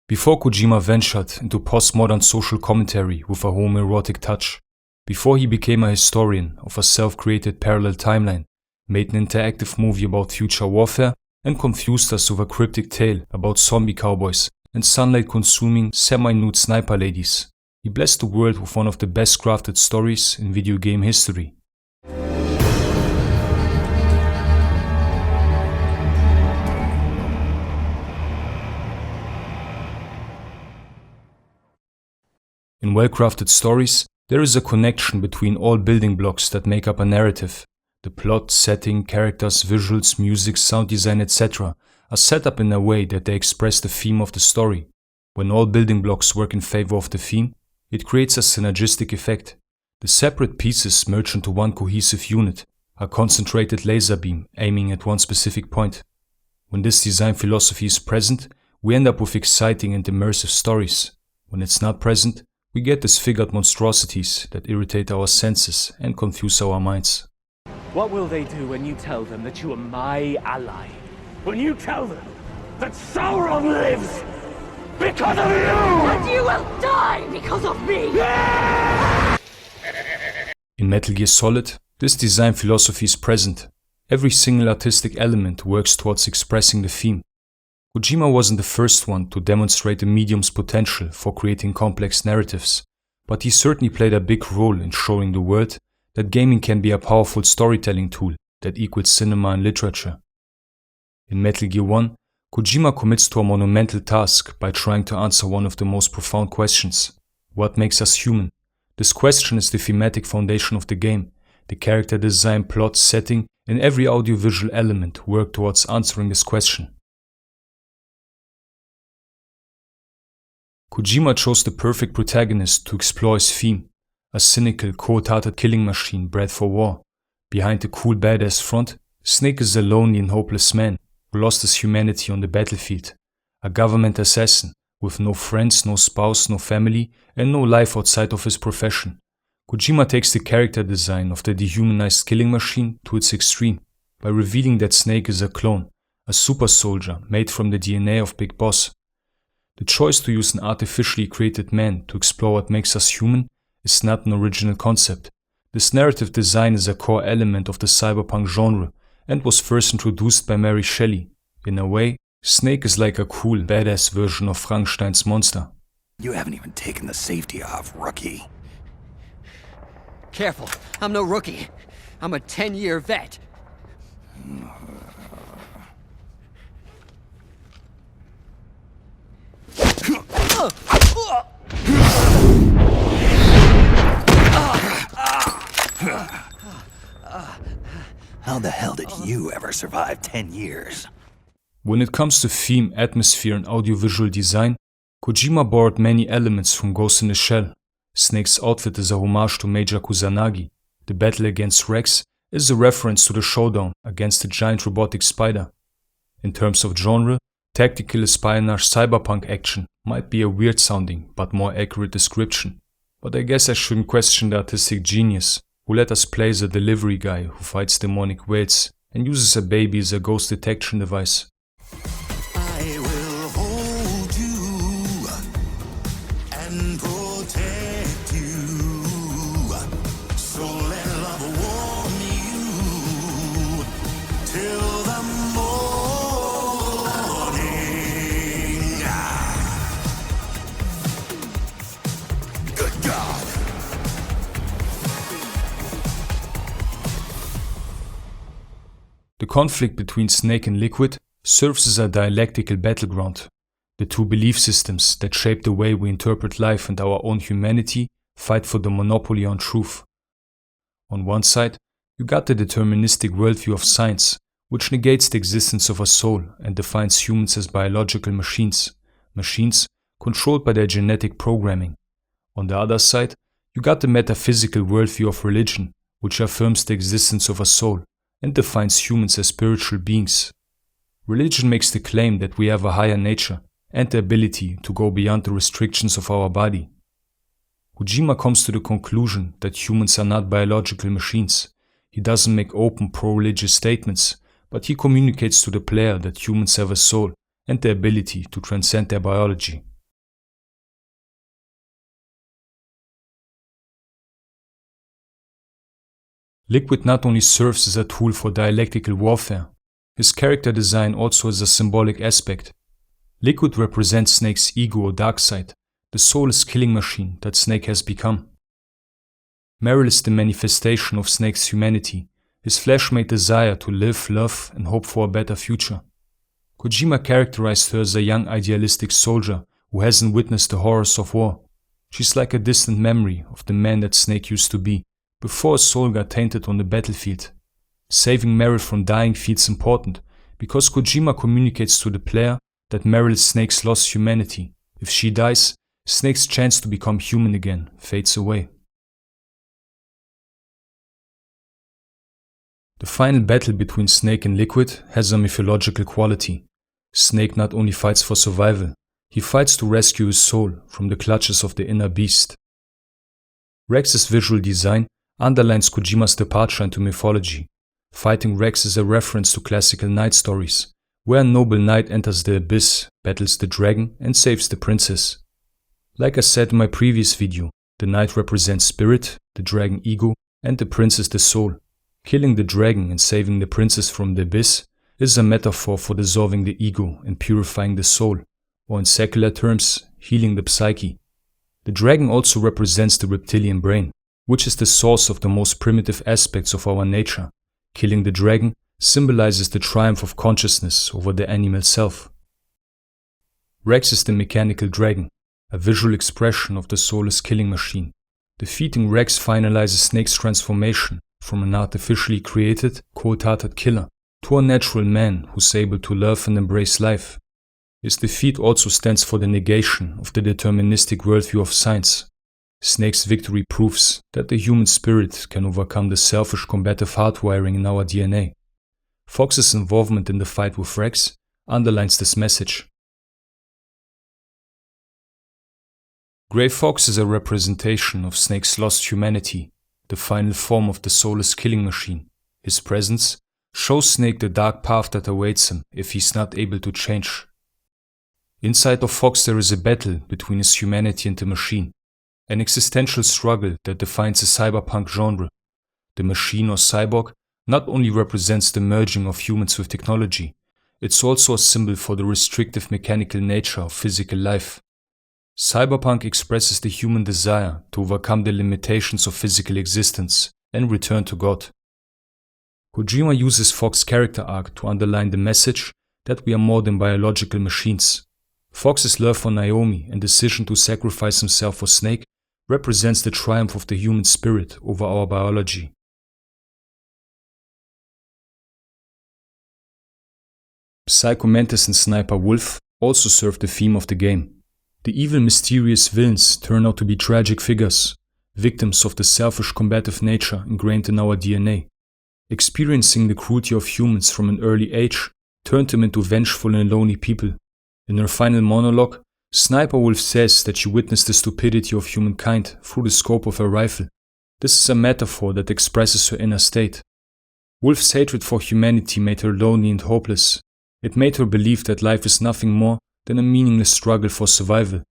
Before Kojima ventured into postmodern social commentary with a homoerotic touch, before he became a historian of a self-created parallel timeline, made an interactive movie about future warfare, and confused us with a cryptic tale about zombie cowboys and sunlight-consuming, semi-nude sniper ladies, he blessed the world with one of the best crafted stories in video game history. In well-crafted stories, there is a connection between all building blocks that make up a narrative. The plot, setting, characters, visuals, music, sound design, etc. are set up in a way that they express the theme of the story. When all building blocks work in favor of the theme, it creates a synergistic effect. The separate pieces merge into one cohesive unit, a concentrated laser beam aiming at one specific point. When this design philosophy is present, we end up with exciting and immersive stories. When it's not present, we get disfigured monstrosities that irritate our senses and confuse our minds. What will they do when you tell them that you are my ally? When you tell them that Sauron lives because of you! And you will die because of me! In Metal Gear Solid, this design philosophy is present. Every single artistic element works towards expressing the theme. Kojima wasn't the first one to demonstrate the medium's potential for creating complex narratives, but he certainly played a big role in showing the world that gaming can be a powerful storytelling tool that equals cinema and literature. In Metal Gear 1, Kojima commits to a monumental task by trying to answer one of the most profound questions: what makes us human? This question is the thematic foundation of the game. The character design, plot, setting, and every audiovisual element work towards answering this question. Kojima chose the perfect protagonist to explore his theme, a cynical, cold-hearted killing machine bred for war. Behind the cool badass front, Snake is a lonely and hopeless man who lost his humanity on the battlefield, a government assassin with no friends, no spouse, no family, and no life outside of his profession. Kojima takes the character design of the dehumanized killing machine to its extreme by revealing that Snake is a clone, a super soldier made from the DNA of Big Boss. The choice to use an artificially created man to explore what makes us human is not an original concept. This narrative design is a core element of the cyberpunk genre and was first introduced by Mary Shelley. In a way, Snake is like a cool, badass version of Frankenstein's monster. You haven't even taken the safety off, rookie. Careful, I'm no rookie. I'm a 10-year vet. How the hell did you ever survive 10 years? When it comes to theme, atmosphere, and audiovisual design, Kojima borrowed many elements from Ghost in the Shell. Snake's outfit is a homage to Major Kusanagi. The battle against Rex is a reference to the showdown against the giant robotic spider. In terms of genre, tactical espionage cyberpunk action might be a weird sounding but more accurate description. But I guess I shouldn't question the artistic genius who let us play as a delivery guy who fights demonic whales and uses a baby as a ghost detection device. I will hold you and protect you. So let love warm you till the morning. Good God. The conflict between Snake and Liquid serves as a dialectical battleground. The two belief systems that shape the way we interpret life and our own humanity fight for the monopoly on truth. On one side, you got the deterministic worldview of science, which negates the existence of a soul and defines humans as biological machines controlled by their genetic programming. On the other side, you got the metaphysical worldview of religion, which affirms the existence of a soul and defines humans as spiritual beings. Religion makes the claim that we have a higher nature and the ability to go beyond the restrictions of our body. Kojima comes to the conclusion that humans are not biological machines. He doesn't make open pro-religious statements, but he communicates to the player that humans have a soul and the ability to transcend their biology. Liquid not only serves as a tool for dialectical warfare, his character design also has a symbolic aspect. Liquid represents Snake's ego or dark side, the soulless killing machine that Snake has become. Meryl is the manifestation of Snake's humanity, his flesh-made desire to live, love, and hope for a better future. Kojima characterized her as a young idealistic soldier who hasn't witnessed the horrors of war. She's like a distant memory of the man that Snake used to be, before his soul got tainted on the battlefield. Saving Meryl from dying feels important, because Kojima communicates to the player that Meryl is Snake's lost humanity. If she dies, Snake's chance to become human again fades away. The final battle between Snake and Liquid has a mythological quality. Snake not only fights for survival, he fights to rescue his soul from the clutches of the inner beast. Rex's visual design underlines Kojima's departure into mythology. Fighting Rex is a reference to classical knight stories, where a noble knight enters the abyss, battles the dragon, and saves the princess. Like I said in my previous video, the knight represents spirit, the dragon ego, and the princess the soul. Killing the dragon and saving the princess from the abyss is a metaphor for dissolving the ego and purifying the soul, or in secular terms, healing the psyche. The dragon also represents the reptilian brain, which is the source of the most primitive aspects of our nature. Killing the dragon symbolizes the triumph of consciousness over the animal self. Rex is the mechanical dragon, a visual expression of the soulless killing machine. Defeating Rex finalizes Snake's transformation from an artificially created, cold-hearted killer to a natural man who's able to love and embrace life. His defeat also stands for the negation of the deterministic worldview of science. Snake's victory proves that the human spirit can overcome the selfish combative hardwiring in our DNA. Fox's involvement in the fight with Rex underlines this message. Grey Fox is a representation of Snake's lost humanity, the final form of the soulless killing machine. His presence shows Snake the dark path that awaits him if he's not able to change. Inside of Fox there is a battle between his humanity and the machine, an existential struggle that defines the cyberpunk genre. The machine or cyborg not only represents the merging of humans with technology, it's also a symbol for the restrictive mechanical nature of physical life. Cyberpunk expresses the human desire to overcome the limitations of physical existence and return to God. Kojima uses Fox's character arc to underline the message that we are more than biological machines. Fox's love for Naomi and decision to sacrifice himself for Snake represents the triumph of the human spirit over our biology. Psycho Mantis and Sniper Wolf also serve the theme of the game. The evil, mysterious villains turn out to be tragic figures, victims of the selfish, combative nature ingrained in our DNA. Experiencing the cruelty of humans from an early age turned them into vengeful and lonely people. In her final monologue, Sniper Wolf says that she witnessed the stupidity of humankind through the scope of her rifle. This is a metaphor that expresses her inner state. Wolf's hatred for humanity made her lonely and hopeless. It made her believe that life is nothing more than a meaningless struggle for survival.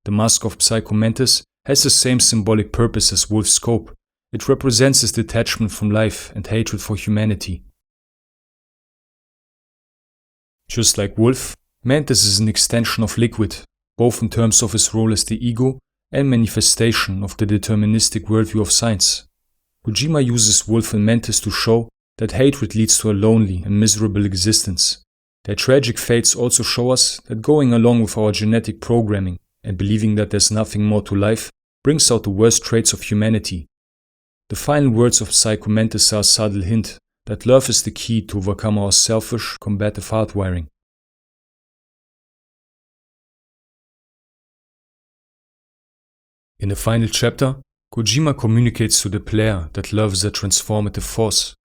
The mask of Psycho Mantis has the same symbolic purpose as Wolf's scope. It represents his detachment from life and hatred for humanity. Just like Wolf, Mantis is an extension of Liquid, both in terms of his role as the ego and manifestation of the deterministic worldview of science. Kojima uses Wolf and Mantis to show that hatred leads to a lonely and miserable existence. Their tragic fates also show us that going along with our genetic programming and believing that there's nothing more to life brings out the worst traits of humanity. The final words of Psycho Mantis are a subtle hint that love is the key to overcome our selfish, combative hardwiring. In the final chapter, Kojima communicates to the player that love is a transformative force.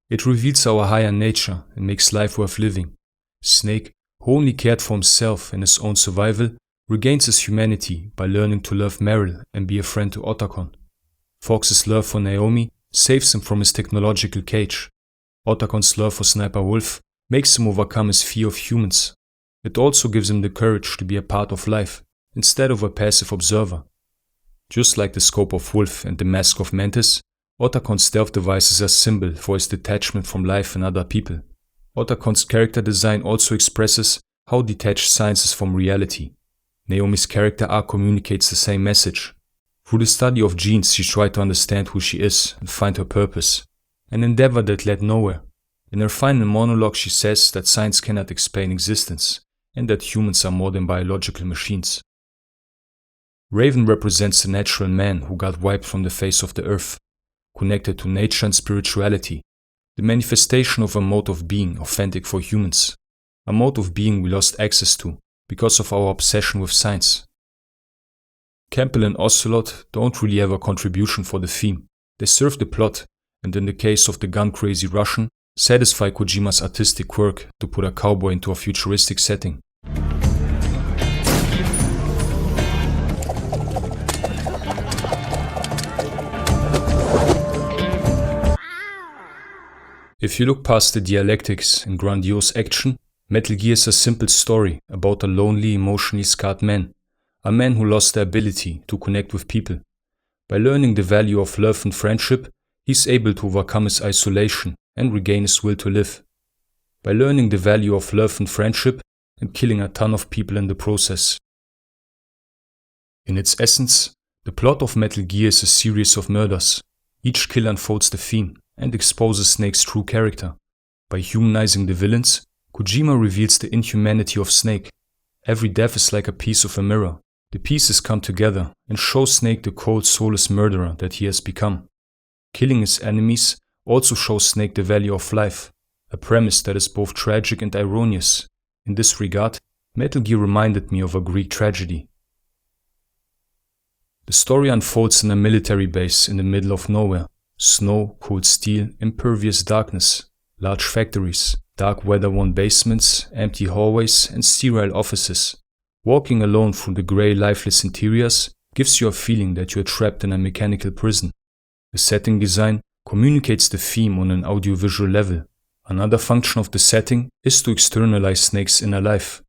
It reveals our higher nature and makes life worth living. Snake, who only cared for himself and his own survival, regains his humanity by learning to love Meryl and be a friend to Otacon. Fox's love for Naomi saves him from his technological cage. Otacon's love for Sniper Wolf makes him overcome his fear of humans. It also gives him the courage to be a part of life, instead of a passive observer. Just like the scope of Wolf and the mask of Mantis, Otacon's stealth device is a symbol for his detachment from life and other people. Otacon's character design also expresses how detached science is from reality. Naomi's character arc communicates the same message. Through the study of genes, she tried to understand who she is and find her purpose, an endeavor that led nowhere. In her final monologue, she says that science cannot explain existence and that humans are more than biological machines. Raven represents the natural man who got wiped from the face of the earth, connected to nature and spirituality, the manifestation of a mode of being authentic for humans, a mode of being we lost access to because of our obsession with science. Campbell and Ocelot don't really have a contribution for the theme. They serve the plot, and in the case of the gun-crazy Russian, satisfy Kojima's artistic quirk to put a cowboy into a futuristic setting. If you look past the dialectics and grandiose action, Metal Gear is a simple story about a lonely, emotionally scarred man, a man who lost the ability to connect with people. By learning the value of love and friendship, he's able to overcome his isolation and regain his will to live. By learning the value of love and friendship and killing a ton of people in the process. In its essence, the plot of Metal Gear is a series of murders. Each kill unfolds the theme and exposes Snake's true character. By humanizing the villains, Kojima reveals the inhumanity of Snake. Every death is like a piece of a mirror. The pieces come together and show Snake the cold, soulless murderer that he has become. Killing his enemies also shows Snake the value of life, a premise that is both tragic and ironious. In this regard, Metal Gear reminded me of a Greek tragedy. The story unfolds in a military base in the middle of nowhere. Snow, cold steel, impervious darkness, large factories, dark weather-worn basements, empty hallways, and sterile offices. Walking alone through the grey, lifeless interiors gives you a feeling that you are trapped in a mechanical prison. The setting design communicates the theme on an audiovisual level. Another function of the setting is to externalize Snake's inner life.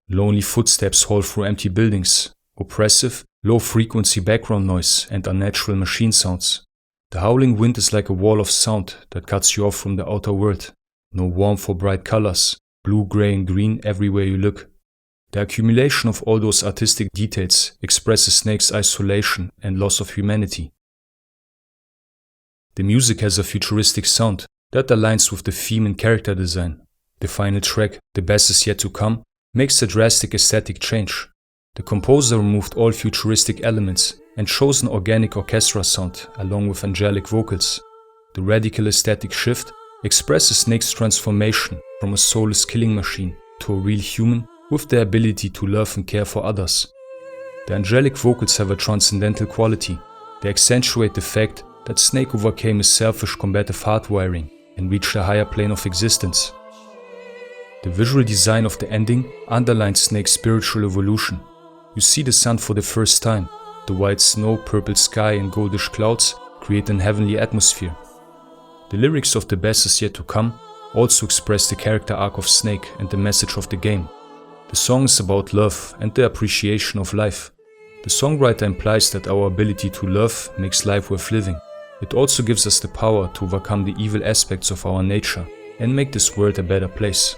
Lonely footsteps haul through empty buildings, oppressive, low-frequency background noise, and unnatural machine sounds. The howling wind is like a wall of sound that cuts you off from the outer world. No warmth or bright colors, blue, grey and green everywhere you look. The accumulation of all those artistic details expresses Snake's isolation and loss of humanity. The music has a futuristic sound that aligns with the theme and character design. The final track, The Best Is Yet To Come, makes a drastic aesthetic change. The composer removed all futuristic elements and chose an organic orchestra sound along with angelic vocals. The radical aesthetic shift expresses Snake's transformation from a soulless killing machine to a real human with the ability to love and care for others. The angelic vocals have a transcendental quality. They accentuate the fact that Snake overcame his selfish combative hardwiring and reached a higher plane of existence. The visual design of the ending underlines Snake's spiritual evolution. You see the sun for the first time. The white snow, purple sky and goldish clouds create an heavenly atmosphere. The lyrics of The Best Is Yet To Come also express the character arc of Snake and the message of the game. The song is about love and the appreciation of life. The songwriter implies that our ability to love makes life worth living. It also gives us the power to overcome the evil aspects of our nature and make this world a better place.